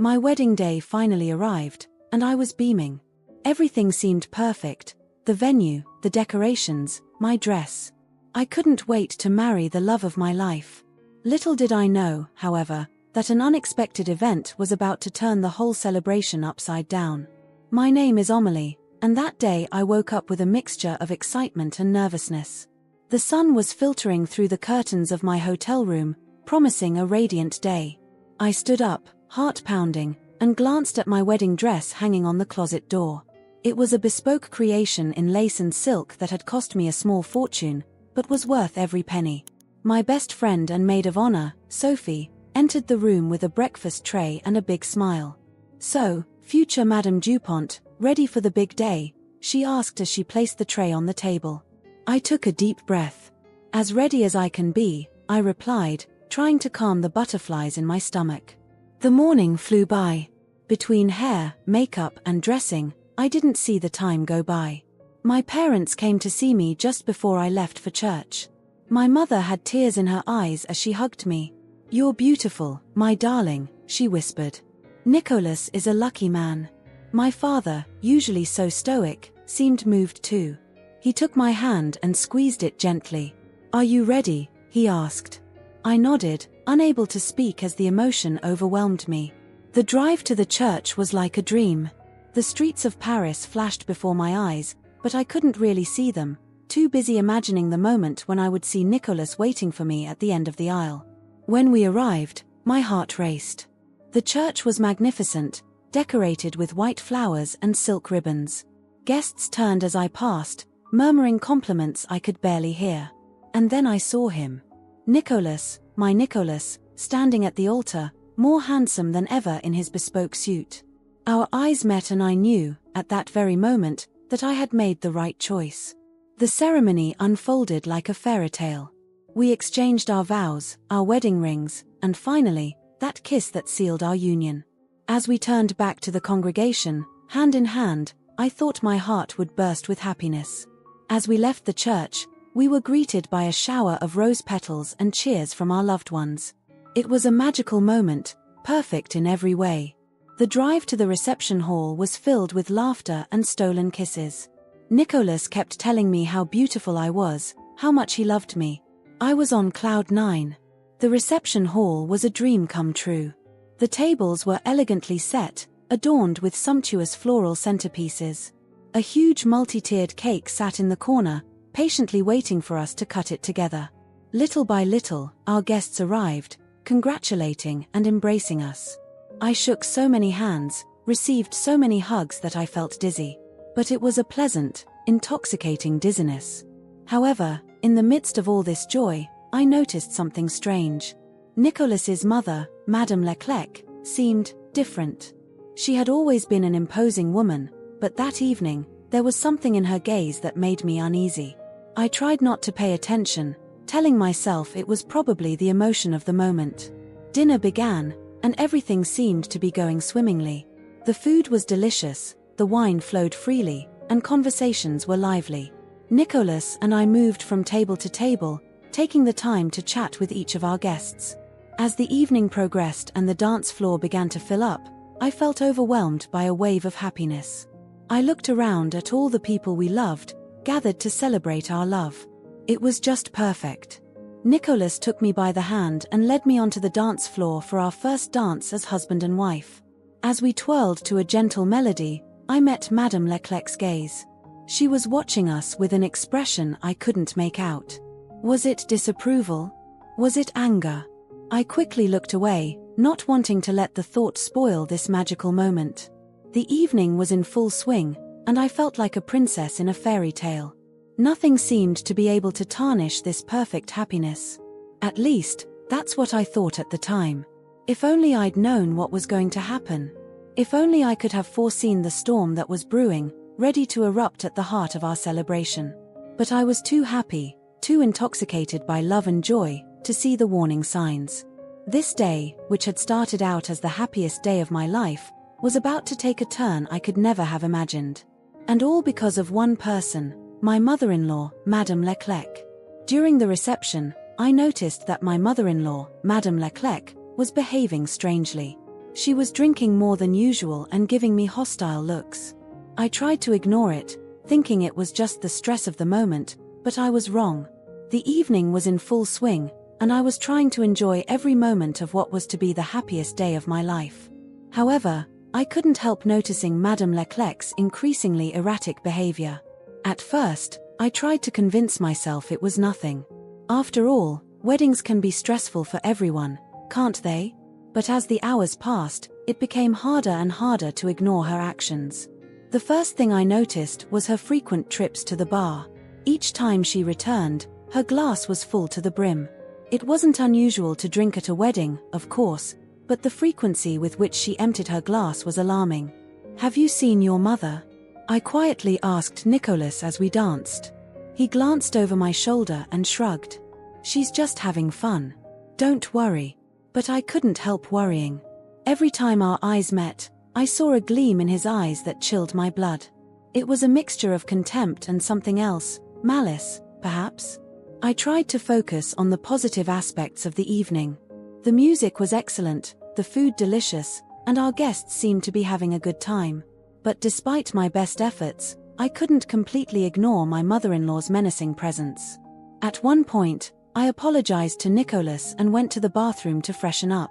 My wedding day finally arrived, and I was beaming. Everything seemed perfect: the venue, the decorations, my dress. I couldn't wait to marry the love of my life. Little did I know, however, that an unexpected event was about to turn the whole celebration upside down. My name is Amelie, and that day I woke up with a mixture of excitement and nervousness. The sun was filtering through the curtains of my hotel room, promising a radiant day. I stood up, heart pounding, and glanced at my wedding dress hanging on the closet door. It was a bespoke creation in lace and silk that had cost me a small fortune, but was worth every penny. My best friend and maid of honor, Sophie, entered the room with a breakfast tray and a big smile. "So, future Madame Dupont, ready for the big day?" she asked as she placed the tray on the table. I took a deep breath. "As ready as I can be," I replied, trying to calm the butterflies in my stomach. The morning flew by. Between hair, makeup, and dressing, I didn't see the time go by. My parents came to see me just before I left for church. My mother had tears in her eyes as she hugged me. "You're beautiful, my darling," she whispered. "Nicholas is a lucky man." My father, usually so stoic, seemed moved too. He took my hand and squeezed it gently. "Are you ready?" he asked. I nodded, unable to speak as the emotion overwhelmed me. The drive to the church was like a dream. The streets of Paris flashed before my eyes, but I couldn't really see them, too busy imagining the moment when I would see Nicholas waiting for me at the end of the aisle. When we arrived, my heart raced. The church was magnificent, decorated with white flowers and silk ribbons. Guests turned as I passed, murmuring compliments I could barely hear. And then I saw him. Nicholas, my Nicholas, standing at the altar, more handsome than ever in his bespoke suit. Our eyes met and I knew, at that very moment, that I had made the right choice. The ceremony unfolded like a fairy tale. We exchanged our vows, our wedding rings, and finally, that kiss that sealed our union. As we turned back to the congregation, hand in hand, I thought my heart would burst with happiness. As we left the church, we were greeted by a shower of rose petals and cheers from our loved ones. It was a magical moment, perfect in every way. The drive to the reception hall was filled with laughter and stolen kisses. Nicholas kept telling me how beautiful I was, how much he loved me. I was on cloud 9. The reception hall was a dream come true. The tables were elegantly set, adorned with sumptuous floral centerpieces. A huge multi-tiered cake sat in the corner, patiently waiting for us to cut it together. Little by little, our guests arrived, congratulating and embracing us. I shook so many hands, received so many hugs that I felt dizzy. But it was a pleasant, intoxicating dizziness. However, in the midst of all this joy, I noticed something strange. Nicholas's mother, Madame Leclerc, seemed different. She had always been an imposing woman, but that evening, there was something in her gaze that made me uneasy. I tried not to pay attention, telling myself it was probably the emotion of the moment. Dinner began, and everything seemed to be going swimmingly. The food was delicious, the wine flowed freely, and conversations were lively. Nicholas and I moved from table to table, taking the time to chat with each of our guests. As the evening progressed and the dance floor began to fill up, I felt overwhelmed by a wave of happiness. I looked around at all the people we loved, gathered to celebrate our love. It was just perfect. Nicholas took me by the hand and led me onto the dance floor for our first dance as husband and wife. As we twirled to a gentle melody, I met Madame Leclerc's gaze. She was watching us with an expression I couldn't make out. Was it disapproval? Was it anger? I quickly looked away, not wanting to let the thought spoil this magical moment. The evening was in full swing, and I felt like a princess in a fairy tale. Nothing seemed to be able to tarnish this perfect happiness. At least, that's what I thought at the time. If only I'd known what was going to happen. If only I could have foreseen the storm that was brewing, ready to erupt at the heart of our celebration. But I was too happy, too intoxicated by love and joy, to see the warning signs. This day, which had started out as the happiest day of my life, was about to take a turn I could never have imagined. And all because of one person, my mother-in-law, Madame Leclerc. During the reception, I noticed that my mother-in-law, Madame Leclerc, was behaving strangely. She was drinking more than usual and giving me hostile looks. I tried to ignore it, thinking it was just the stress of the moment, but I was wrong. The evening was in full swing, and I was trying to enjoy every moment of what was to be the happiest day of my life. However, I couldn't help noticing Madame Leclerc's increasingly erratic behavior. At first, I tried to convince myself it was nothing. After all, weddings can be stressful for everyone, can't they? But as the hours passed, it became harder and harder to ignore her actions. The first thing I noticed was her frequent trips to the bar. Each time she returned, her glass was full to the brim. It wasn't unusual to drink at a wedding, of course, but the frequency with which she emptied her glass was alarming. "Have you seen your mother?" I quietly asked Nicholas as we danced. He glanced over my shoulder and shrugged. "She's just having fun. Don't worry." But I couldn't help worrying. Every time our eyes met, I saw a gleam in his eyes that chilled my blood. It was a mixture of contempt and something else, malice, perhaps. I tried to focus on the positive aspects of the evening. The music was excellent, the food delicious, and our guests seemed to be having a good time. But despite my best efforts, I couldn't completely ignore my mother-in-law's menacing presence. At one point, I apologized to Nicholas and went to the bathroom to freshen up.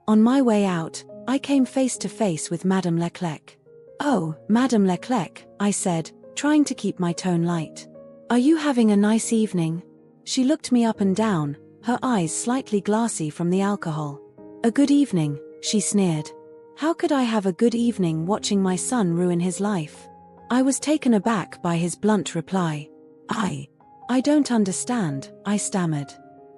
On my way out, I came face to face with Madame Leclerc. "Oh, Madame Leclerc," I said, trying to keep my tone light. "Are you having a nice evening?" She looked me up and down, her eyes slightly glassy from the alcohol. "A good evening," she sneered. How could I have a good evening watching my son ruin his life? I was taken aback by his blunt reply. I don't understand," I stammered.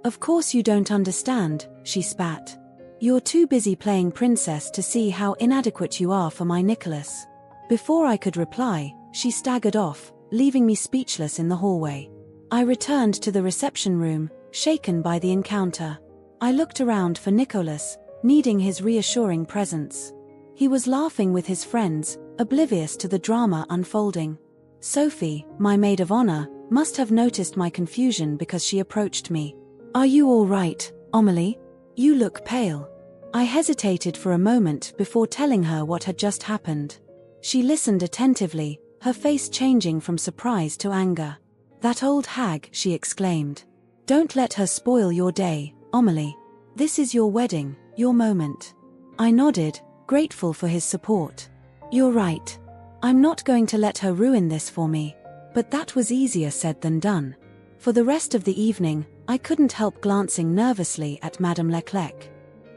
"Of course you don't understand," she spat. "You're too busy playing princess to see how inadequate you are for my Nicholas." Before I could reply, she staggered off, leaving me speechless in the hallway. I returned to the reception room, shaken by the encounter. I looked around for Nicholas, needing his reassuring presence. He was laughing with his friends, oblivious to the drama unfolding. Sophie, my maid of honor, must have noticed my confusion because she approached me. "Are you all right, Amelie? You look pale." I hesitated for a moment before telling her what had just happened. She listened attentively, her face changing from surprise to anger. "That old hag," she exclaimed. "Don't let her spoil your day, Amelie. This is your wedding, your moment." I nodded, grateful for his support. "You're right. I'm not going to let her ruin this for me." But that was easier said than done. For the rest of the evening, I couldn't help glancing nervously at Madame Leclerc.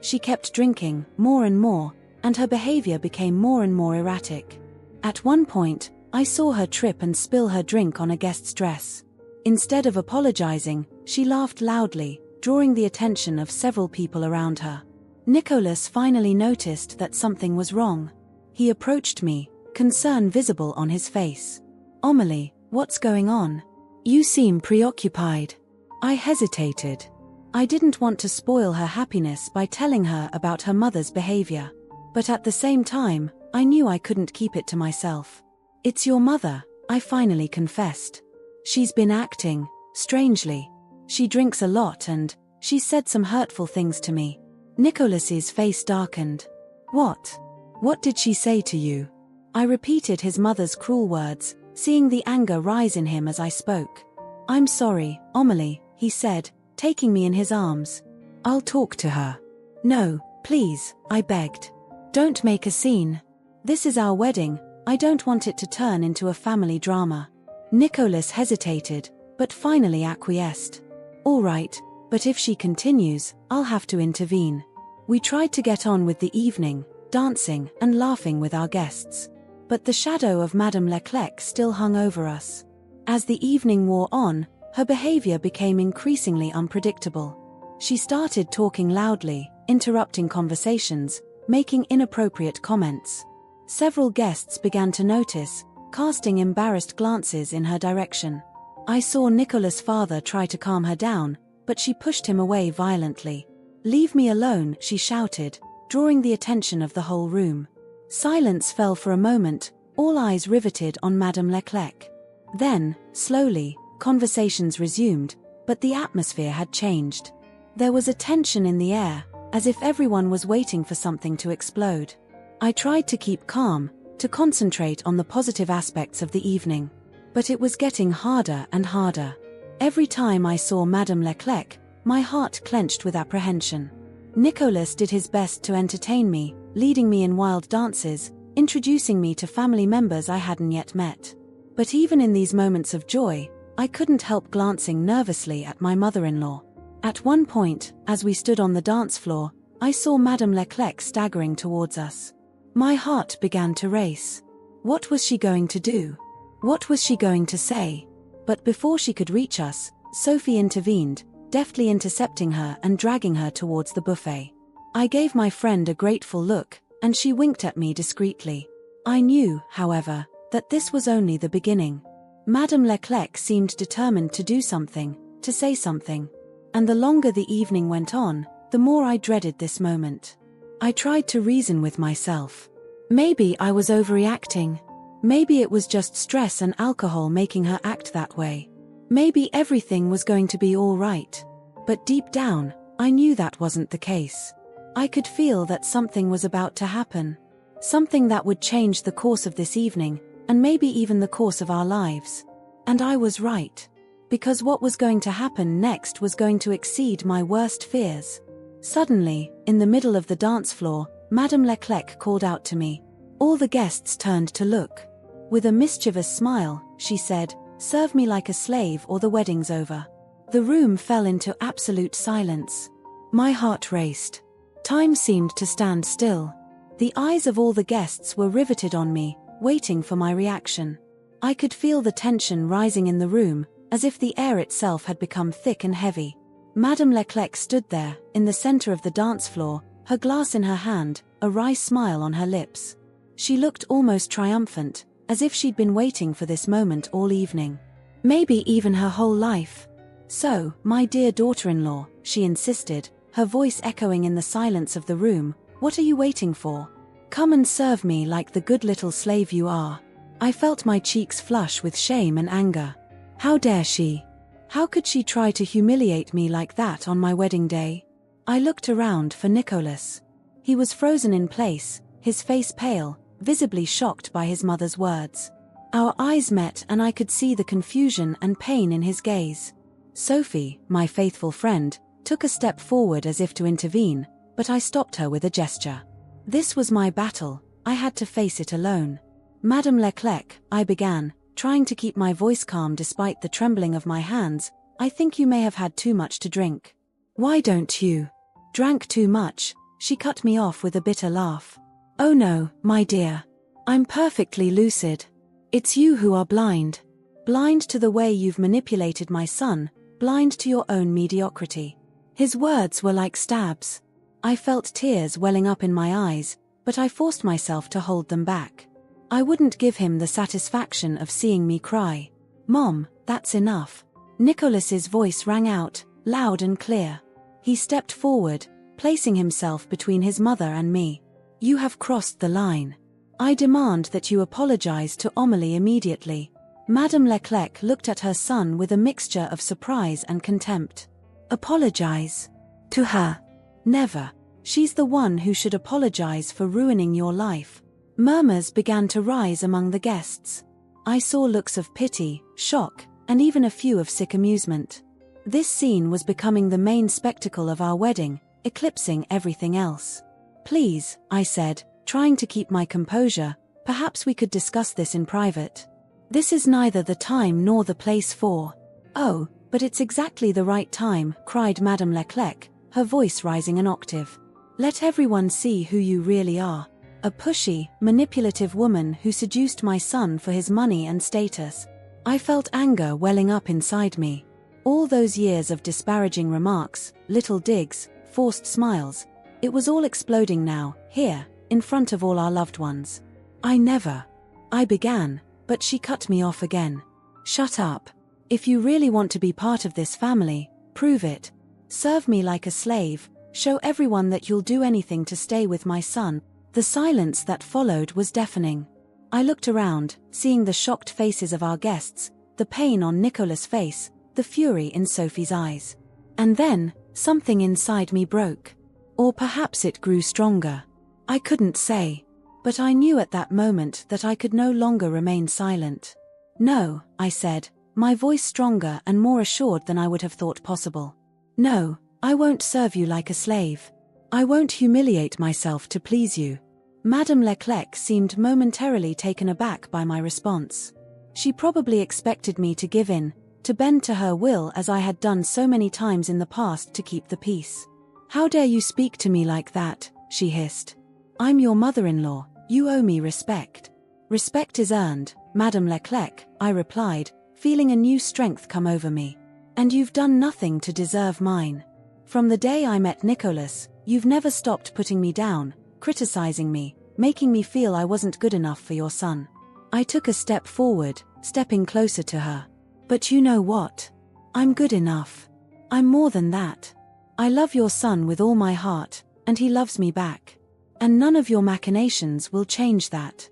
She kept drinking, more and more, and her behavior became more and more erratic. At one point, I saw her trip and spill her drink on a guest's dress. Instead of apologizing, she laughed loudly, drawing the attention of several people around her. Nicholas finally noticed that something was wrong. He approached me, concern visible on his face. "Amelie, what's going on? You seem preoccupied." I hesitated. I didn't want to spoil her happiness by telling her about her mother's behavior. But at the same time, I knew I couldn't keep it to myself. "It's your mother," I finally confessed. "She's been acting strangely. She drinks a lot and she said some hurtful things to me." Nicholas's face darkened. What? What did she say to you?" I repeated his mother's cruel words, seeing the anger rise in him as I spoke. "I'm sorry, Amelie," he said, taking me in his arms. "I'll talk to her." "No, please," I begged. "Don't make a scene. This is our wedding, I don't want it to turn into a family drama." Nicholas hesitated, but finally acquiesced. "All right, but if she continues, I'll have to intervene." We tried to get on with the evening, dancing and laughing with our guests. But the shadow of Madame Leclerc still hung over us. As the evening wore on, her behavior became increasingly unpredictable. She started talking loudly, interrupting conversations, making inappropriate comments. Several guests began to notice, casting embarrassed glances in her direction. I saw Nicholas' father try to calm her down, but she pushed him away violently. "Leave me alone," she shouted, drawing the attention of the whole room. Silence fell for a moment, all eyes riveted on Madame Leclerc. Then, slowly, conversations resumed, but the atmosphere had changed. There was a tension in the air, as if everyone was waiting for something to explode. I tried to keep calm, to concentrate on the positive aspects of the evening. But it was getting harder and harder. Every time I saw Madame Leclerc, my heart clenched with apprehension. Nicolas did his best to entertain me, leading me in wild dances, introducing me to family members I hadn't yet met. But even in these moments of joy, I couldn't help glancing nervously at my mother-in-law. At one point, as we stood on the dance floor, I saw Madame Leclerc staggering towards us. My heart began to race. What was she going to do? What was she going to say? But before she could reach us, Sophie intervened, deftly intercepting her and dragging her towards the buffet. I gave my friend a grateful look, and she winked at me discreetly. I knew, however, that this was only the beginning. Madame Leclerc seemed determined to do something, to say something. And the longer the evening went on, the more I dreaded this moment. I tried to reason with myself. Maybe I was overreacting. Maybe it was just stress and alcohol making her act that way. Maybe everything was going to be all right. But deep down, I knew that wasn't the case. I could feel that something was about to happen. Something that would change the course of this evening, and maybe even the course of our lives. And I was right. Because what was going to happen next was going to exceed my worst fears. Suddenly, in the middle of the dance floor, Madame Leclerc called out to me. All the guests turned to look. With a mischievous smile, she said, "Serve me like a slave or the wedding's over." The room fell into absolute silence. My heart raced. Time seemed to stand still. The eyes of all the guests were riveted on me, waiting for my reaction. I could feel the tension rising in the room, as if the air itself had become thick and heavy. Madame Leclerc stood there, in the center of the dance floor, her glass in her hand, a wry smile on her lips. She looked almost triumphant, as if she'd been waiting for this moment all evening. Maybe even her whole life. "So, my dear daughter-in-law," she insisted, her voice echoing in the silence of the room, "what are you waiting for? Come and serve me like the good little slave you are." I felt my cheeks flush with shame and anger. How dare she? How could she try to humiliate me like that on my wedding day? I looked around for Nicolas. He was frozen in place, his face pale, visibly shocked by his mother's words. Our eyes met and I could see the confusion and pain in his gaze. Sophie, my faithful friend, took a step forward as if to intervene, but I stopped her with a gesture. This was my battle, I had to face it alone. "Madame Leclerc," I began, trying to keep my voice calm despite the trembling of my hands, "I think you may have had too much to drink." "Why don't you?" "Drank too much," she cut me off with a bitter laugh. "Oh no, my dear. I'm perfectly lucid. It's you who are blind. Blind to the way you've manipulated my son, blind to your own mediocrity." His words were like stabs. I felt tears welling up in my eyes, but I forced myself to hold them back. I wouldn't give him the satisfaction of seeing me cry. "Mom, that's enough." Nicolas's voice rang out, loud and clear. He stepped forward, placing himself between his mother and me. "You have crossed the line. I demand that you apologize to Amélie immediately." Madame Leclerc looked at her son with a mixture of surprise and contempt. "Apologize? To her? Never. She's the one who should apologize for ruining your life." Murmurs began to rise among the guests. I saw looks of pity, shock, and even a few of sick amusement. This scene was becoming the main spectacle of our wedding, eclipsing everything else. "Please," I said, trying to keep my composure, "perhaps we could discuss this in private. This is neither the time nor the place for—" "Oh, but it's exactly the right time," cried Madame Leclerc, her voice rising an octave. "Let everyone see who you really are. A pushy, manipulative woman who seduced my son for his money and status." I felt anger welling up inside me. All those years of disparaging remarks, little digs, forced smiles, it was all exploding now, here, in front of all our loved ones. "I never—" I began, but she cut me off again. "Shut up. If you really want to be part of this family, prove it. Serve me like a slave, show everyone that you'll do anything to stay with my son." The silence that followed was deafening. I looked around, seeing the shocked faces of our guests, the pain on Nicolas' face, the fury in Sophie's eyes. And then, something inside me broke. Or perhaps it grew stronger. I couldn't say. But I knew at that moment that I could no longer remain silent. No, I said, my voice stronger and more assured than I would have thought possible. No, I won't serve you like a slave. I won't humiliate myself to please you. Madame Leclerc seemed momentarily taken aback by my response. She probably expected me to give in, to bend to her will as I had done so many times in the past to keep the peace. How dare you speak to me like that, she hissed. I'm your mother-in-law, you owe me respect. Respect is earned, Madame Leclerc, I replied, feeling a new strength come over me. And you've done nothing to deserve mine. From the day I met Nicholas, you've never stopped putting me down, criticizing me, making me feel I wasn't good enough for your son. I took a step forward, stepping closer to her. But you know what? I'm good enough. I'm more than that. I love your son with all my heart, and he loves me back. And none of your machinations will change that.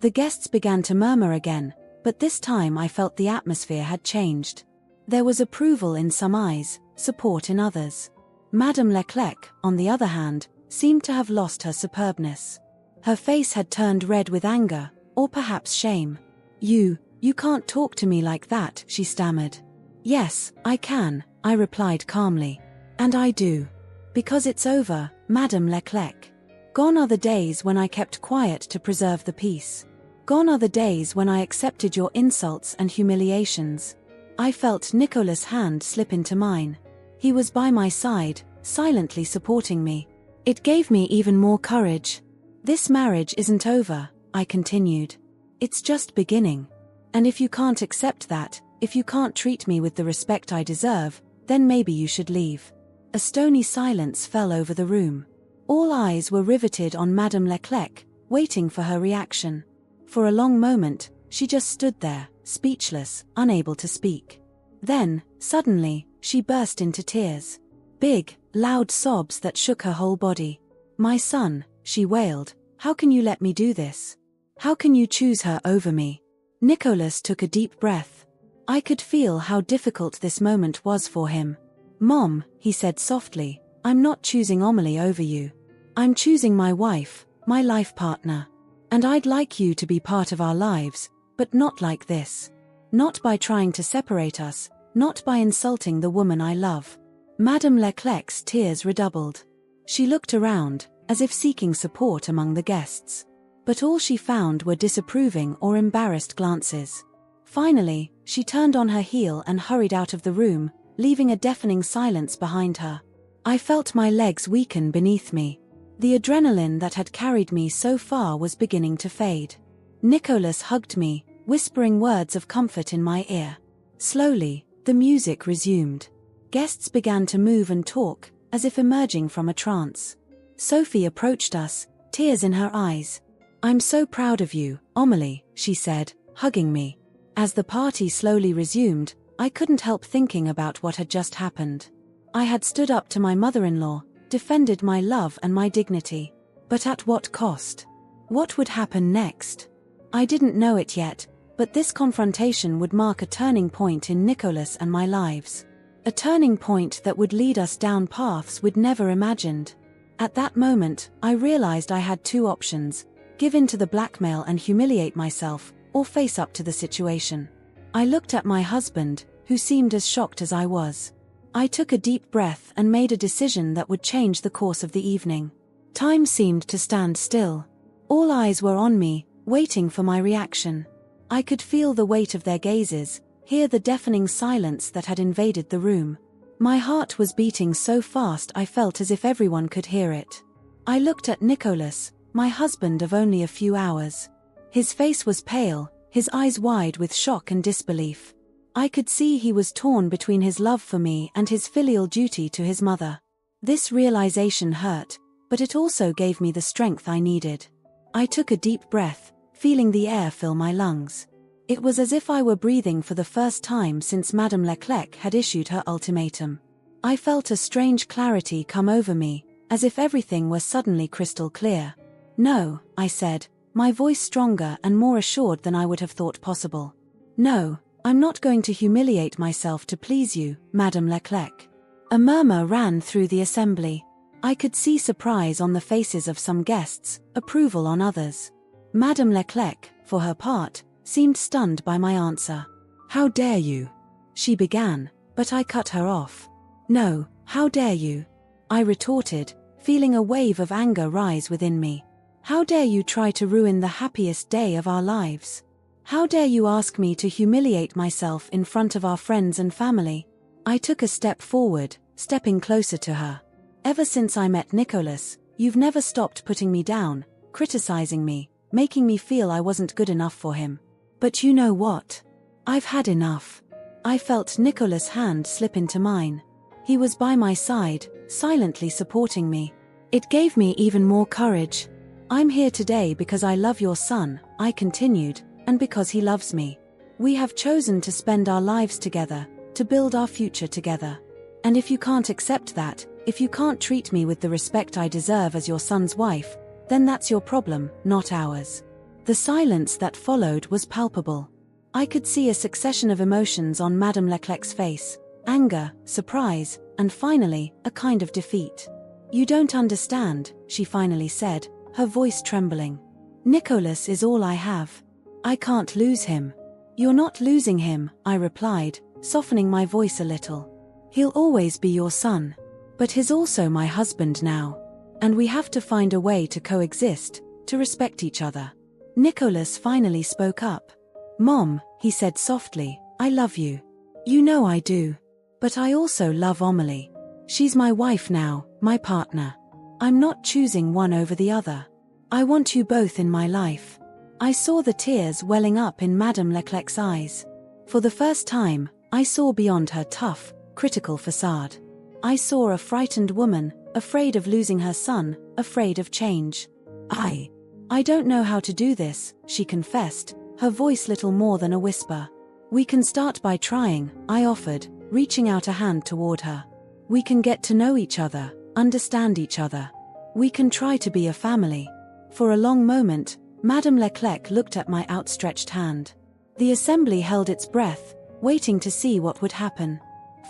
The guests began to murmur again, but this time I felt the atmosphere had changed. There was approval in some eyes, support in others. Madame Leclerc, on the other hand, seemed to have lost her superbness. Her face had turned red with anger, or perhaps shame. You can't talk to me like that, she stammered. Yes, I can, I replied calmly. And I do. Because it's over, Madame Leclerc. Gone are the days when I kept quiet to preserve the peace. Gone are the days when I accepted your insults and humiliations. I felt Nicholas' hand slip into mine. He was by my side, silently supporting me. It gave me even more courage. This marriage isn't over, I continued. It's just beginning. And if you can't accept that, if you can't treat me with the respect I deserve, then maybe you should leave. A stony silence fell over the room. All eyes were riveted on Madame Leclerc, waiting for her reaction. For a long moment, she just stood there, speechless, unable to speak. Then, suddenly, she burst into tears. Big, loud sobs that shook her whole body. My son, she wailed, how can you let me do this? How can you choose her over me? Nicholas took a deep breath. I could feel how difficult this moment was for him. Mom, he said softly, I'm not choosing Amelie over you. I'm choosing my wife, my life partner. And I'd like you to be part of our lives, but not like this. Not by trying to separate us, not by insulting the woman I love. Madame Leclerc's tears redoubled. She looked around, as if seeking support among the guests. But all she found were disapproving or embarrassed glances. Finally, she turned on her heel and hurried out of the room, leaving a deafening silence behind her. I felt my legs weaken beneath me. The adrenaline that had carried me so far was beginning to fade. Nicholas hugged me, whispering words of comfort in my ear. Slowly, the music resumed. Guests began to move and talk, as if emerging from a trance. Sophie approached us, tears in her eyes. I'm so proud of you, Amelie, she said, hugging me. As the party slowly resumed, I couldn't help thinking about what had just happened. I had stood up to my mother-in-law, defended my love and my dignity. But at what cost? What would happen next? I didn't know it yet, but this confrontation would mark a turning point in Nicholas and my lives. A turning point that would lead us down paths we'd never imagined. At that moment, I realized I had two options: give in to the blackmail and humiliate myself, or face up to the situation. I looked at my husband, who seemed as shocked as I was. I took a deep breath and made a decision that would change the course of the evening. Time seemed to stand still. All eyes were on me, waiting for my reaction. I could feel the weight of their gazes, hear the deafening silence that had invaded the room. My heart was beating so fast I felt as if everyone could hear it. I looked at Nicholas, my husband of only a few hours. His face was pale, his eyes wide with shock and disbelief. I could see he was torn between his love for me and his filial duty to his mother. This realization hurt, but it also gave me the strength I needed. I took a deep breath, feeling the air fill my lungs. It was as if I were breathing for the first time since Madame Leclerc had issued her ultimatum. I felt a strange clarity come over me, as if everything were suddenly crystal clear. No, I said, my voice stronger and more assured than I would have thought possible. No, I'm not going to humiliate myself to please you, Madame Leclerc. A murmur ran through the assembly. I could see surprise on the faces of some guests, approval on others. Madame Leclerc, for her part, seemed stunned by my answer. "How dare you?" she began, but I cut her off. "No, how dare you?" I retorted, feeling a wave of anger rise within me. "How dare you try to ruin the happiest day of our lives? How dare you ask me to humiliate myself in front of our friends and family?" I took a step forward, stepping closer to her. "Ever since I met Nicholas, you've never stopped putting me down, criticizing me, making me feel I wasn't good enough for him. But you know what? I've had enough." I felt Nicholas' hand slip into mine. He was by my side, silently supporting me. It gave me even more courage. "I'm here today because I love your son," I continued, "and because he loves me. We have chosen to spend our lives together, to build our future together. And if you can't accept that, if you can't treat me with the respect I deserve as your son's wife, then that's your problem, not ours." The silence that followed was palpable. I could see a succession of emotions on Madame Leclerc's face: anger, surprise, and finally, a kind of defeat. "You don't understand," she finally said, her voice trembling. "Nicholas is all I have. I can't lose him." "You're not losing him," I replied, softening my voice a little. "He'll always be your son. But he's also my husband now. And we have to find a way to coexist, to respect each other." Nicholas finally spoke up. "Mom," he said softly, "I love you. You know I do. But I also love Amelie. She's my wife now, my partner. I'm not choosing one over the other. I want you both in my life." I saw the tears welling up in Madame Leclerc's eyes. For the first time, I saw beyond her tough, critical facade. I saw a frightened woman, afraid of losing her son, afraid of change. I don't know how to do this," she confessed, her voice little more than a whisper. "We can start by trying," I offered, reaching out a hand toward her. "We can get to know each other, understand each other. We can try to be a family." For a long moment, Madame Leclerc looked at my outstretched hand. The assembly held its breath, waiting to see what would happen.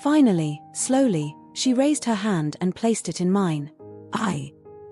Finally, slowly, she raised her hand and placed it in mine.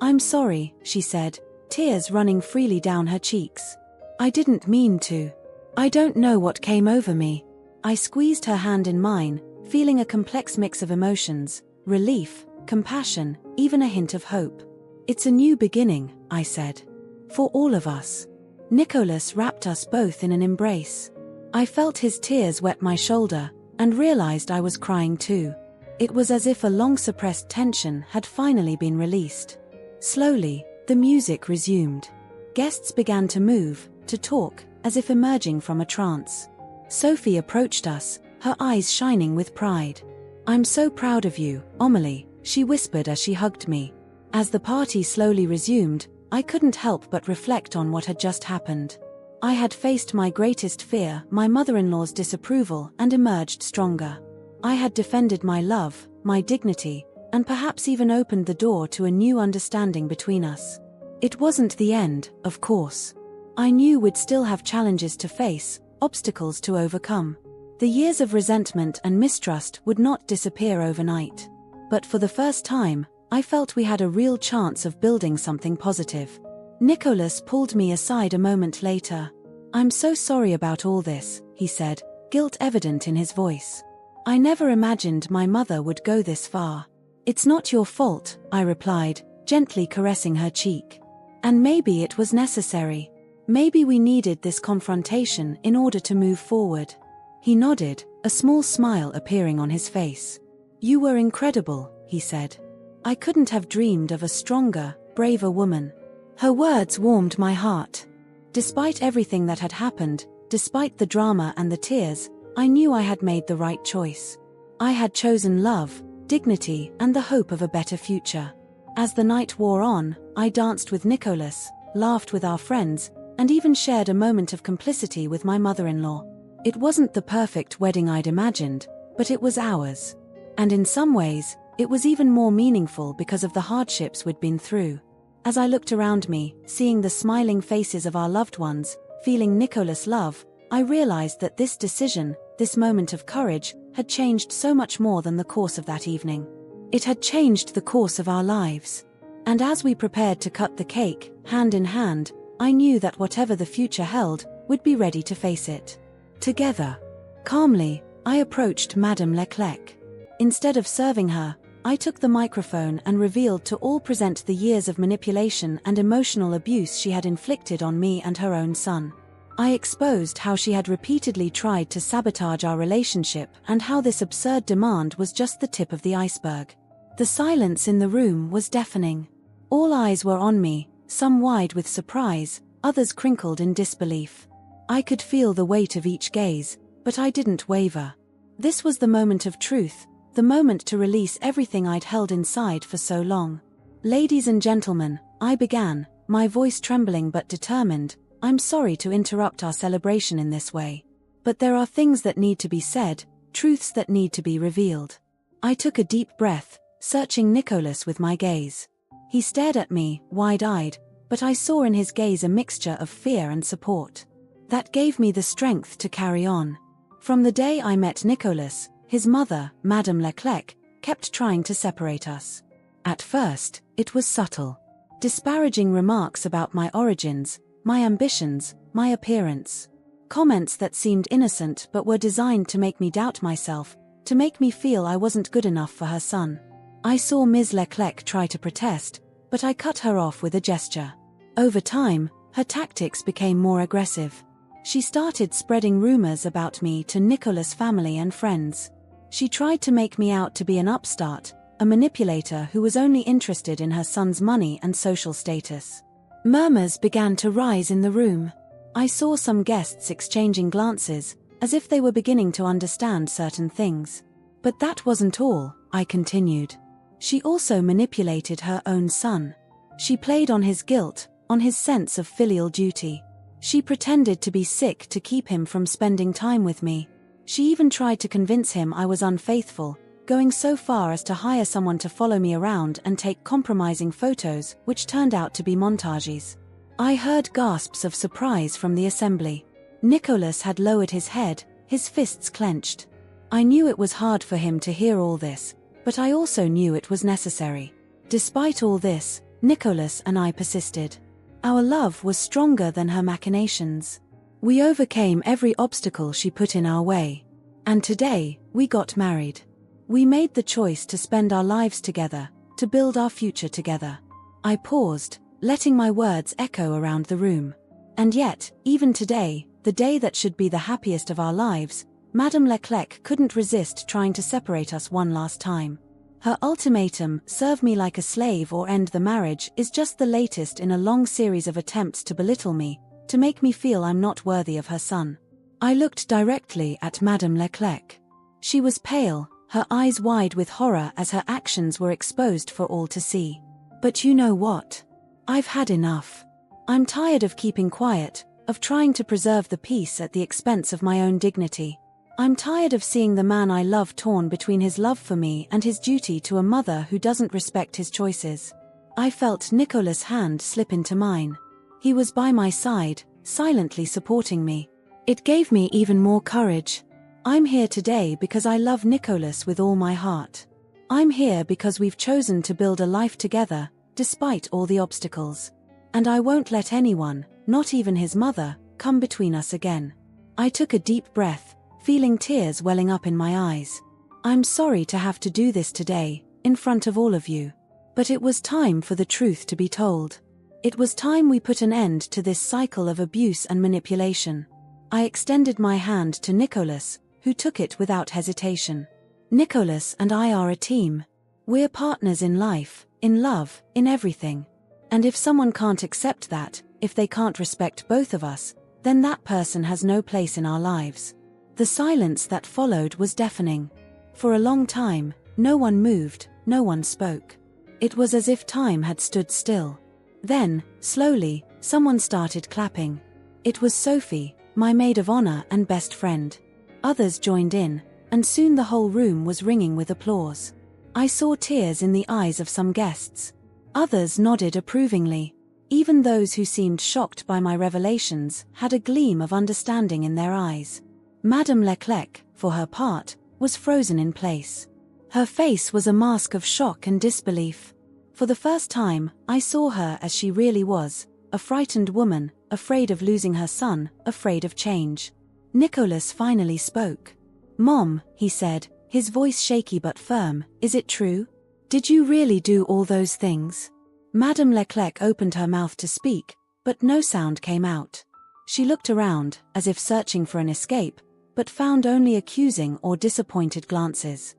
"I'm sorry," she said, tears running freely down her cheeks. "I didn't mean to. I don't know what came over me." I squeezed her hand in mine, feeling a complex mix of emotions: relief, compassion, even a hint of hope. "It's a new beginning," I said. "For all of us." Nicholas wrapped us both in an embrace. I felt his tears wet my shoulder, and realized I was crying too. It was as if a long-suppressed tension had finally been released. Slowly, the music resumed. Guests began to move, to talk, as if emerging from a trance. Sophie approached us, her eyes shining with pride. "I'm so proud of you, Amelie," she whispered as she hugged me. As the party slowly resumed, I couldn't help but reflect on what had just happened. I had faced my greatest fear, my mother-in-law's disapproval, and emerged stronger. I had defended my love, my dignity, and perhaps even opened the door to a new understanding between us. It wasn't the end, of course. I knew we'd still have challenges to face, obstacles to overcome. The years of resentment and mistrust would not disappear overnight. But for the first time, I felt we had a real chance of building something positive. Nicholas pulled me aside a moment later. "I'm so sorry about all this," he said, guilt evident in his voice. "I never imagined my mother would go this far." "It's not your fault," I replied, gently caressing her cheek. "And maybe it was necessary. Maybe we needed this confrontation in order to move forward." He nodded, a small smile appearing on his face. "You were incredible," he said. "I couldn't have dreamed of a stronger, braver woman." Her words warmed my heart. Despite everything that had happened, despite the drama and the tears, I knew I had made the right choice. I had chosen love, dignity, and the hope of a better future. As the night wore on, I danced with Nicholas, laughed with our friends, and even shared a moment of complicity with my mother-in-law. It wasn't the perfect wedding I'd imagined, but it was ours. And in some ways, it was even more meaningful because of the hardships we'd been through. As I looked around me, seeing the smiling faces of our loved ones, feeling Nicholas' love, I realized that this decision, this moment of courage, had changed so much more than the course of that evening. It had changed the course of our lives. And as we prepared to cut the cake, hand in hand, I knew that whatever the future held, we'd be ready to face it. Together. Calmly, I approached Madame Leclerc. Instead of serving her, I took the microphone and revealed to all present the years of manipulation and emotional abuse she had inflicted on me and her own son. I exposed how she had repeatedly tried to sabotage our relationship and how this absurd demand was just the tip of the iceberg. The silence in the room was deafening. All eyes were on me, some wide with surprise, others crinkled in disbelief. I could feel the weight of each gaze, but I didn't waver. This was the moment of truth, the moment to release everything I'd held inside for so long. Ladies and gentlemen, I began, my voice trembling but determined. I'm sorry to interrupt our celebration in this way. But there are things that need to be said, truths that need to be revealed. I took a deep breath, searching Nicholas with my gaze. He stared at me, wide-eyed, but I saw in his gaze a mixture of fear and support. That gave me the strength to carry on. From the day I met Nicholas, his mother, Madame Leclerc, kept trying to separate us. At first, it was subtle. Disparaging remarks about my origins, my ambitions, my appearance. Comments that seemed innocent but were designed to make me doubt myself, to make me feel I wasn't good enough for her son. I saw Ms. Leclerc try to protest, but I cut her off with a gesture. Over time, her tactics became more aggressive. She started spreading rumors about me to Nicholas' family and friends. She tried to make me out to be an upstart, a manipulator who was only interested in her son's money and social status. Murmurs began to rise in the room. I saw some guests exchanging glances, as if they were beginning to understand certain things. But that wasn't all, I continued. She also manipulated her own son. She played on his guilt, on his sense of filial duty. She pretended to be sick to keep him from spending time with me. She even tried to convince him I was unfaithful, going so far as to hire someone to follow me around and take compromising photos, which turned out to be montages. I heard gasps of surprise from the assembly. Nicholas had lowered his head, his fists clenched. I knew it was hard for him to hear all this, but I also knew it was necessary. Despite all this, Nicholas and I persisted. Our love was stronger than her machinations. We overcame every obstacle she put in our way. And today, we got married. We made the choice to spend our lives together, to build our future together. I paused, letting my words echo around the room. And yet, even today, the day that should be the happiest of our lives, Madame Leclerc couldn't resist trying to separate us one last time. Her ultimatum, serve me like a slave or end the marriage, is just the latest in a long series of attempts to belittle me, to make me feel I'm not worthy of her son. I looked directly at Madame Leclerc. She was pale, her eyes wide with horror as her actions were exposed for all to see. But you know what? I've had enough. I'm tired of keeping quiet, of trying to preserve the peace at the expense of my own dignity. I'm tired of seeing the man I love torn between his love for me and his duty to a mother who doesn't respect his choices. I felt Nicholas' hand slip into mine. He was by my side, silently supporting me. It gave me even more courage. I'm here today because I love Nicholas with all my heart. I'm here because we've chosen to build a life together, despite all the obstacles. And I won't let anyone, not even his mother, come between us again. I took a deep breath, feeling tears welling up in my eyes. I'm sorry to have to do this today, in front of all of you. But it was time for the truth to be told. It was time we put an end to this cycle of abuse and manipulation. I extended my hand to Nicholas, who took it without hesitation. Nicholas and I are a team. We're partners in life, in love, in everything. And if someone can't accept that, if they can't respect both of us, then that person has no place in our lives. The silence that followed was deafening. For a long time, no one moved, no one spoke. It was as if time had stood still. Then, slowly, someone started clapping. It was Sophie, my maid of honor and best friend. Others joined in, and soon the whole room was ringing with applause. I saw tears in the eyes of some guests. Others nodded approvingly. Even those who seemed shocked by my revelations had a gleam of understanding in their eyes. Madame Leclerc, for her part, was frozen in place. Her face was a mask of shock and disbelief. For the first time, I saw her as she really was, a frightened woman, afraid of losing her son, afraid of change. Nicholas finally spoke. "Mom," he said, his voice shaky but firm, "is it true? Did you really do all those things?" Madame Leclerc opened her mouth to speak, but no sound came out. She looked around, as if searching for an escape, but found only accusing or disappointed glances.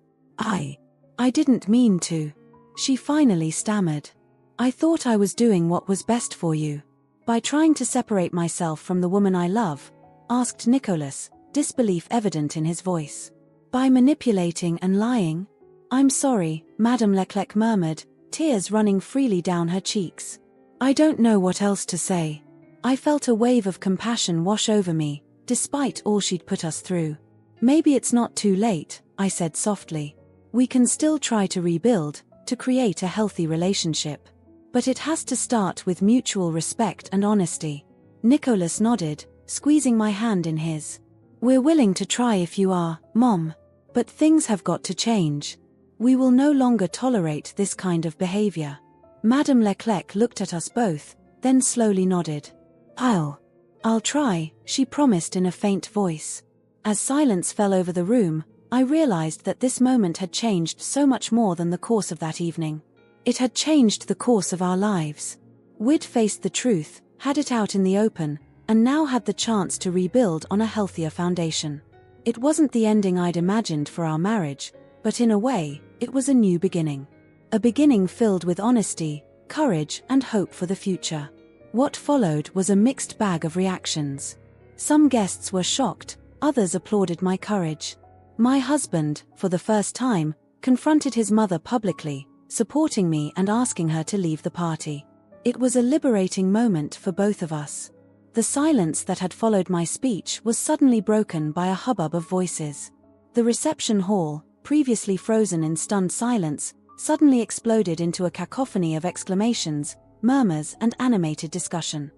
I didn't mean to," she finally stammered. "I thought I was doing what was best for you. By trying to separate myself from the woman I love," asked Nicholas, disbelief evident in his voice. "By manipulating and lying?" "I'm sorry," Madame Leclerc murmured, tears running freely down her cheeks. "I don't know what else to say." I felt a wave of compassion wash over me, despite all she'd put us through. "Maybe it's not too late," I said softly. "We can still try to rebuild, to create a healthy relationship. But it has to start with mutual respect and honesty." Nicholas nodded, squeezing my hand in his. "We're willing to try if you are, Mom. But things have got to change. We will no longer tolerate this kind of behavior." Madame Leclerc looked at us both, then slowly nodded. I'll try," she promised in a faint voice. As silence fell over the room, I realized that this moment had changed so much more than the course of that evening. It had changed the course of our lives. We'd faced the truth, had it out in the open, and now had the chance to rebuild on a healthier foundation. It wasn't the ending I'd imagined for our marriage, but in a way, it was a new beginning. A beginning filled with honesty, courage, and hope for the future. What followed was a mixed bag of reactions. Some guests were shocked, others applauded my courage. My husband, for the first time, confronted his mother publicly, supporting me and asking her to leave the party. It was a liberating moment for both of us. The silence that had followed my speech was suddenly broken by a hubbub of voices. The reception hall, previously frozen in stunned silence, suddenly exploded into a cacophony of exclamations, murmurs, and animated discussion.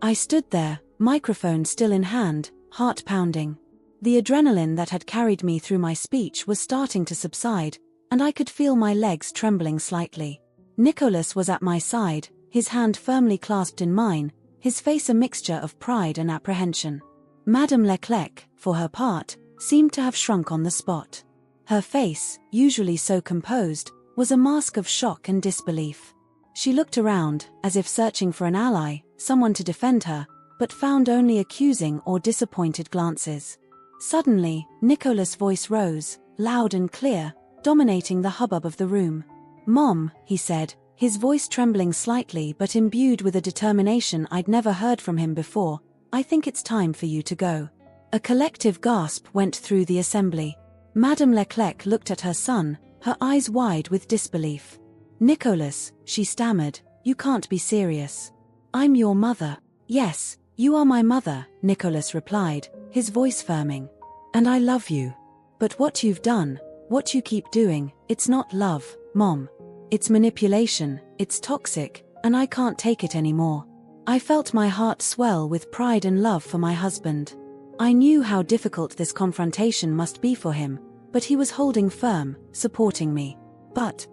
I stood there, microphone still in hand, heart pounding. The adrenaline that had carried me through my speech was starting to subside, and I could feel my legs trembling slightly. Nicholas was at my side, his hand firmly clasped in mine, his face a mixture of pride and apprehension. Madame Leclerc, for her part, seemed to have shrunk on the spot. Her face, usually so composed, was a mask of shock and disbelief. She looked around, as if searching for an ally, someone to defend her, but found only accusing or disappointed glances. Suddenly, Nicholas' voice rose, loud and clear, dominating the hubbub of the room. "Mom," he said, his voice trembling slightly but imbued with a determination I'd never heard from him before, "I think it's time for you to go." A collective gasp went through the assembly. Madame Leclerc looked at her son, her eyes wide with disbelief. "Nicholas," she stammered, "you can't be serious." "I'm your mother." "Yes, you are my mother," Nicholas replied, his voice firming. "And I love you. But what you've done, what you keep doing, it's not love, Mom. It's manipulation, it's toxic, and I can't take it anymore." I felt my heart swell with pride and love for my husband. I knew how difficult this confrontation must be for him, but he was holding firm, supporting me. But,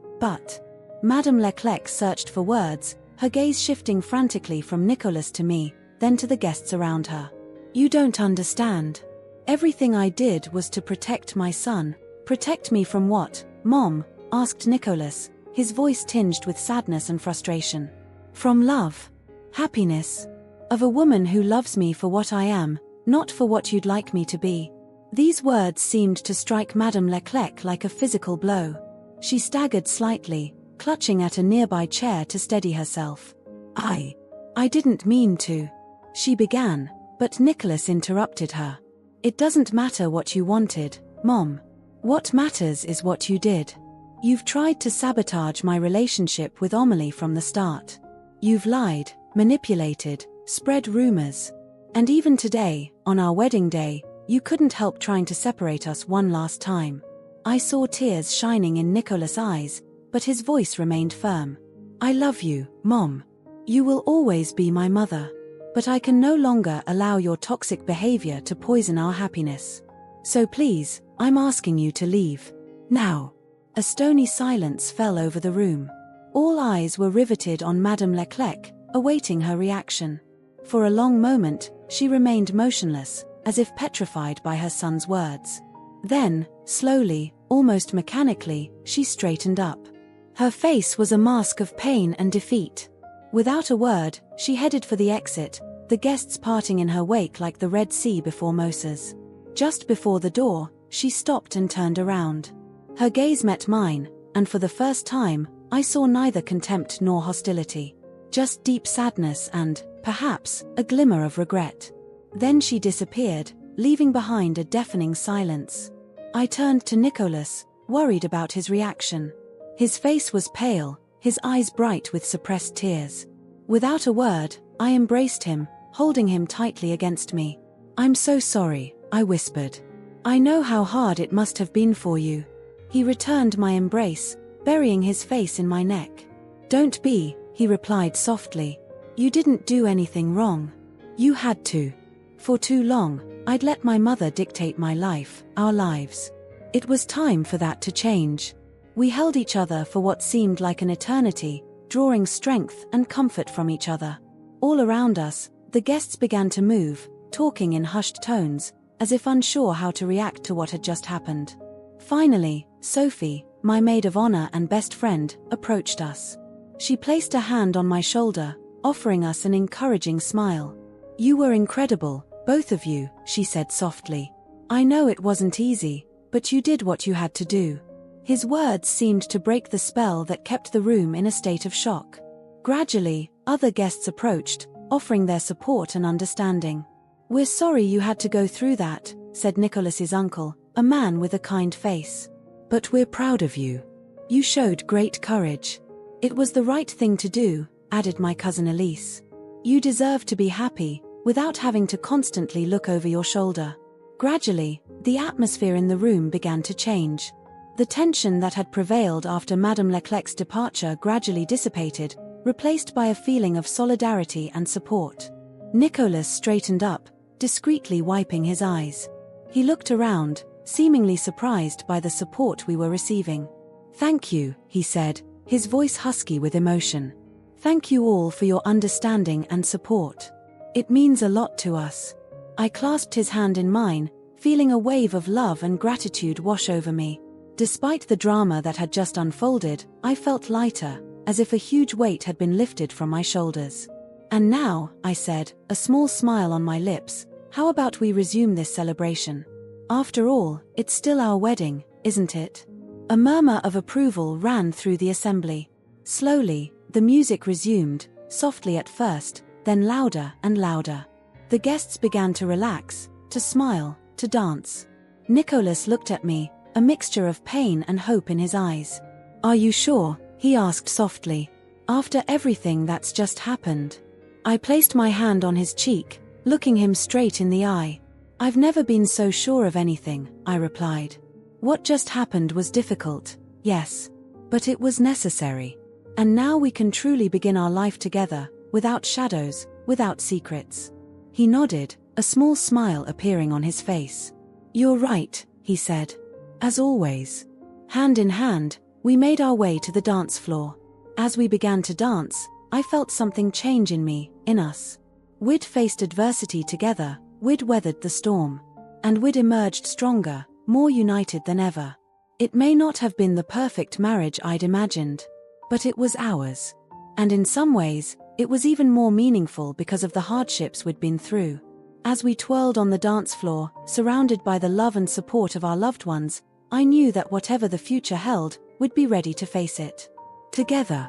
Madame Leclerc searched for words, her gaze shifting frantically from Nicholas to me, then to the guests around her. "You don't understand. Everything I did was to protect my son." "Protect me from what, Mom?" asked Nicholas, his voice tinged with sadness and frustration. "From love. Happiness. Of a woman who loves me for what I am, not for what you'd like me to be." These words seemed to strike Madame Leclerc like a physical blow. She staggered slightly, clutching at a nearby chair to steady herself. I didn't mean to," she began, but Nicholas interrupted her. "It doesn't matter what you wanted, Mom. What matters is what you did. You've tried to sabotage my relationship with Amelie from the start. You've lied, manipulated, spread rumors. And even today, on our wedding day, you couldn't help trying to separate us one last time." I saw tears shining in Nicholas' eyes, but his voice remained firm. "I love you, Mom. You will always be my mother. But I can no longer allow your toxic behavior to poison our happiness. So please, I'm asking you to leave. Now." A stony silence fell over the room. All eyes were riveted on Madame Leclerc, awaiting her reaction. For a long moment, she remained motionless, as if petrified by her son's words. Then, slowly, almost mechanically, she straightened up. Her face was a mask of pain and defeat. Without a word, she headed for the exit, the guests parting in her wake like the Red Sea before Moses. Just before the door, she stopped and turned around. Her gaze met mine, and for the first time, I saw neither contempt nor hostility. Just deep sadness and, perhaps, a glimmer of regret. Then she disappeared, leaving behind a deafening silence. I turned to Nicholas, worried about his reaction. His face was pale, his eyes bright with suppressed tears. Without a word, I embraced him, holding him tightly against me. "I'm so sorry," I whispered. "I know how hard it must have been for you." He returned my embrace, burying his face in my neck. "Don't be," he replied softly. "You didn't do anything wrong. You had to. For too long, I'd let my mother dictate my life, our lives. It was time for that to change." We held each other for what seemed like an eternity, drawing strength and comfort from each other. All around us, the guests began to move, talking in hushed tones, as if unsure how to react to what had just happened. Finally, Sophie, my maid of honor and best friend, approached us. She placed a hand on my shoulder, offering us an encouraging smile. "You were incredible, both of you," she said softly. "I know it wasn't easy, but you did what you had to do." His words seemed to break the spell that kept the room in a state of shock. Gradually, other guests approached, offering their support and understanding. "We're sorry you had to go through that," said Nicholas's uncle, a man with a kind face. "But we're proud of you. You showed great courage." "It was the right thing to do," added my cousin Elise. "You deserve to be happy, without having to constantly look over your shoulder." Gradually, the atmosphere in the room began to change. The tension that had prevailed after Madame Leclerc's departure gradually dissipated, replaced by a feeling of solidarity and support. Nicholas straightened up, discreetly wiping his eyes. He looked around, seemingly surprised by the support we were receiving. "Thank you," he said, his voice husky with emotion. "Thank you all for your understanding and support. It means a lot to us." I clasped his hand in mine, feeling a wave of love and gratitude wash over me. Despite the drama that had just unfolded, I felt lighter, as if a huge weight had been lifted from my shoulders. "And now," I said, a small smile on my lips, "how about we resume this celebration? After all, it's still our wedding, isn't it?" A murmur of approval ran through the assembly. Slowly, the music resumed, softly at first, then louder and louder. The guests began to relax, to smile, to dance. Nicholas looked at me, a mixture of pain and hope in his eyes. "Are you sure?" he asked softly. "After everything that's just happened?" I placed my hand on his cheek, looking him straight in the eye. "I've never been so sure of anything," I replied. "What just happened was difficult, yes. But it was necessary. And now we can truly begin our life together, without shadows, without secrets." He nodded, a small smile appearing on his face. "You're right," he said. "As always." Hand in hand, we made our way to the dance floor. As we began to dance, I felt something change in me, in us. We'd faced adversity together, we'd weathered the storm. And we'd emerged stronger, more united than ever. It may not have been the perfect marriage I'd imagined, but it was ours. And in some ways, it was even more meaningful because of the hardships we'd been through. As we twirled on the dance floor, surrounded by the love and support of our loved ones, I knew that whatever the future held, we'd be ready to face it. Together.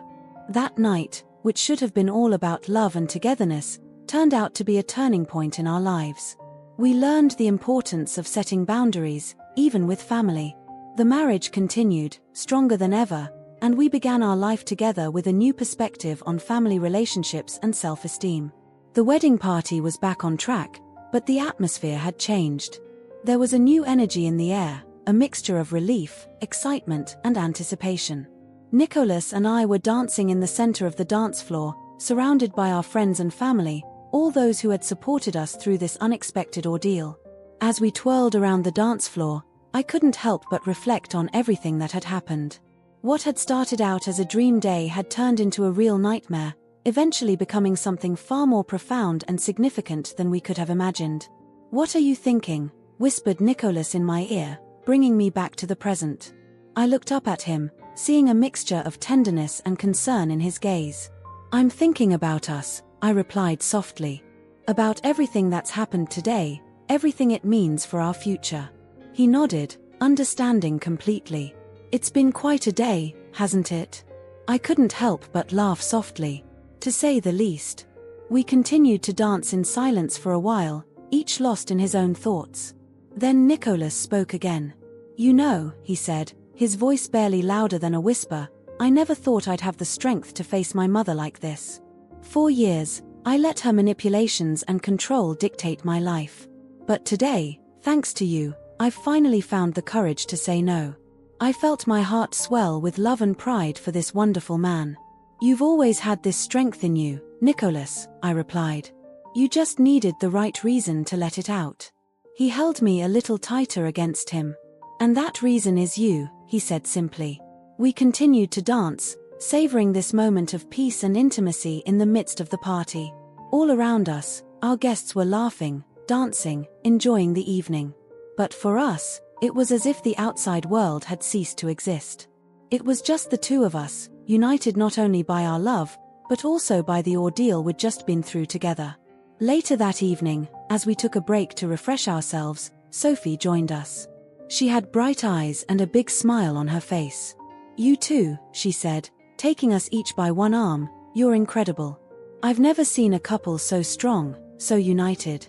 That night, which should have been all about love and togetherness, turned out to be a turning point in our lives. We learned the importance of setting boundaries, even with family. The marriage continued, stronger than ever, and we began our life together with a new perspective on family relationships and self-esteem. The wedding party was back on track, but the atmosphere had changed. There was a new energy in the air, a mixture of relief, excitement, and anticipation. Nicholas and I were dancing in the center of the dance floor, surrounded by our friends and family, all those who had supported us through this unexpected ordeal. As we twirled around the dance floor, I couldn't help but reflect on everything that had happened. What had started out as a dream day had turned into a real nightmare, eventually becoming something far more profound and significant than we could have imagined. "What are you thinking?" whispered Nicholas in my ear, bringing me back to the present. I looked up at him, seeing a mixture of tenderness and concern in his gaze. "I'm thinking about us," I replied softly. "About everything that's happened today, everything it means for our future." He nodded, understanding completely. "It's been quite a day, hasn't it?" I couldn't help but laugh softly, to say the least. We continued to dance in silence for a while, each lost in his own thoughts. Then Nicholas spoke again. "You know," he said, his voice barely louder than a whisper, "I never thought I'd have the strength to face my mother like this. 4 years, I let her manipulations and control dictate my life. But today, thanks to you, I've finally found the courage to say no." I felt my heart swell with love and pride for this wonderful man. "You've always had this strength in you, Nicholas," I replied. "You just needed the right reason to let it out." He held me a little tighter against him. "And that reason is you," he said simply. We continued to dance, savoring this moment of peace and intimacy in the midst of the party. All around us, our guests were laughing, dancing, enjoying the evening. But for us, it was as if the outside world had ceased to exist. It was just the two of us, united not only by our love, but also by the ordeal we'd just been through together. Later that evening, as we took a break to refresh ourselves, Sophie joined us. She had bright eyes and a big smile on her face. "You too," she said, taking us each by one arm, "you're incredible. I've never seen a couple so strong, so united."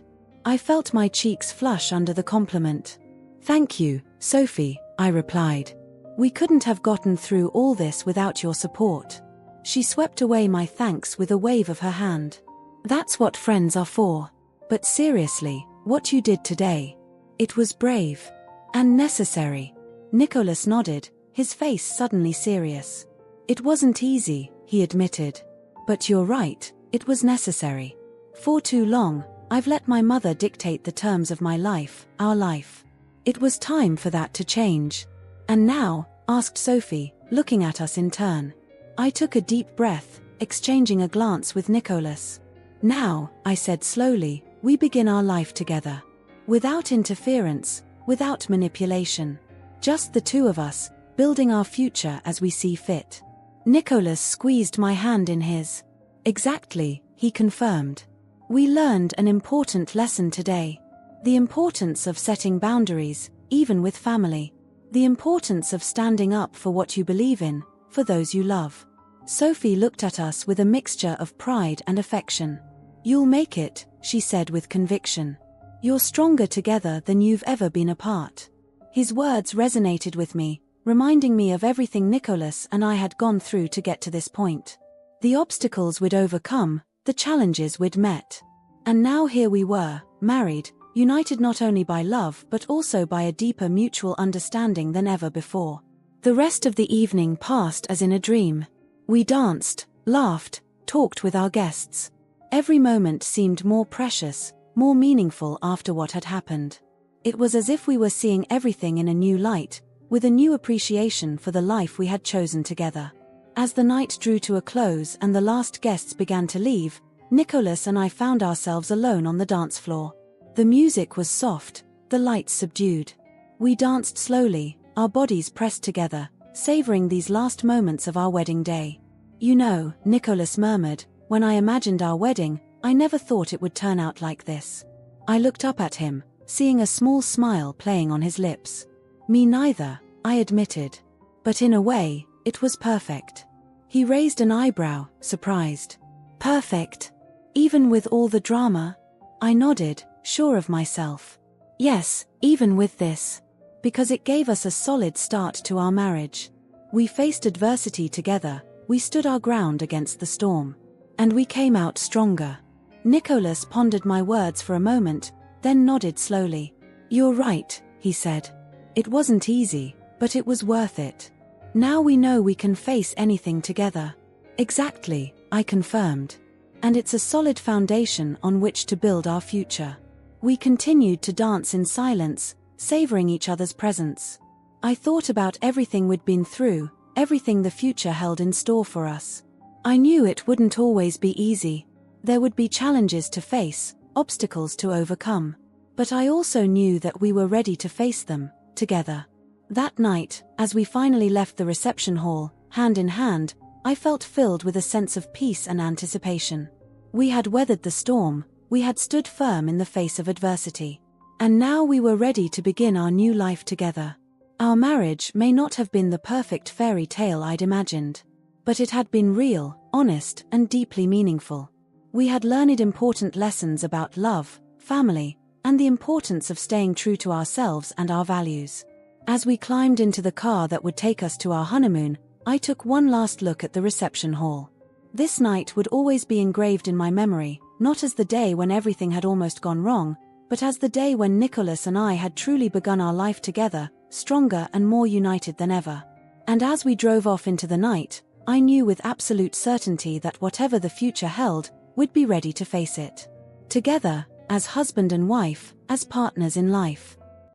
I felt my cheeks flush under the compliment. "Thank you, Sophie," I replied. "We couldn't have gotten through all this without your support." She swept away my thanks with a wave of her hand. "That's what friends are for. But seriously, what you did today, it was brave. And necessary." Nicholas nodded, his face suddenly serious. "It wasn't easy," he admitted. "But you're right, it was necessary. For too long, I've let my mother dictate the terms of my life, our life. It was time for that to change." "And now?" asked Sophie, looking at us in turn. I took a deep breath, exchanging a glance with Nicholas. "Now," I said slowly, "we begin our life together. Without interference, without manipulation. Just the two of us, building our future as we see fit." Nicholas squeezed my hand in his. "Exactly," he confirmed. "We learned an important lesson today. The importance of setting boundaries, even with family. The importance of standing up for what you believe in, for those you love." Sophie looked at us with a mixture of pride and affection. "You'll make it," she said with conviction. "You're stronger together than you've ever been apart." His words resonated with me, reminding me of everything Nicholas and I had gone through to get to this point. The obstacles we'd overcome, the challenges we'd met. And now here we were, married, united not only by love but also by a deeper mutual understanding than ever before. The rest of the evening passed as in a dream. We danced, laughed, talked with our guests. Every moment seemed more precious, more meaningful after what had happened. It was as if we were seeing everything in a new light, with a new appreciation for the life we had chosen together. As the night drew to a close and the last guests began to leave, Nicholas and I found ourselves alone on the dance floor. The music was soft, the lights subdued. We danced slowly, our bodies pressed together, savoring these last moments of our wedding day. "You know," Nicholas murmured, "when I imagined our wedding, I never thought it would turn out like this." I looked up at him, seeing a small smile playing on his lips. "Me neither," I admitted. "But in a way, it was perfect." He raised an eyebrow, surprised. "Perfect? Even with all the drama?" I nodded, sure of myself. "Yes, even with this. Because it gave us a solid start to our marriage. We faced adversity together, we stood our ground against the storm. And we came out stronger." Nicholas pondered my words for a moment, then nodded slowly. "You're right," he said. "It wasn't easy, but it was worth it. Now we know we can face anything together." "Exactly," I confirmed. "And it's a solid foundation on which to build our future." We continued to dance in silence, savoring each other's presence. I thought about everything we'd been through, everything the future held in store for us. I knew it wouldn't always be easy. There would be challenges to face, obstacles to overcome. But I also knew that we were ready to face them, together. That night, as we finally left the reception hall, hand in hand, I felt filled with a sense of peace and anticipation. We had weathered the storm, we had stood firm in the face of adversity. And now we were ready to begin our new life together. Our marriage may not have been the perfect fairy tale I'd imagined. But it had been real, honest, and deeply meaningful. We had learned important lessons about love, family, and the importance of staying true to ourselves and our values. As we climbed into the car that would take us to our honeymoon, I took one last look at the reception hall. This night would always be engraved in my memory, not as the day when everything had almost gone wrong, but as the day when Nicholas and I had truly begun our life together, stronger and more united than ever. And as we drove off into the night, I knew with absolute certainty that whatever the future held, we'd be ready to face it. Together, as husband and wife, as partners in life.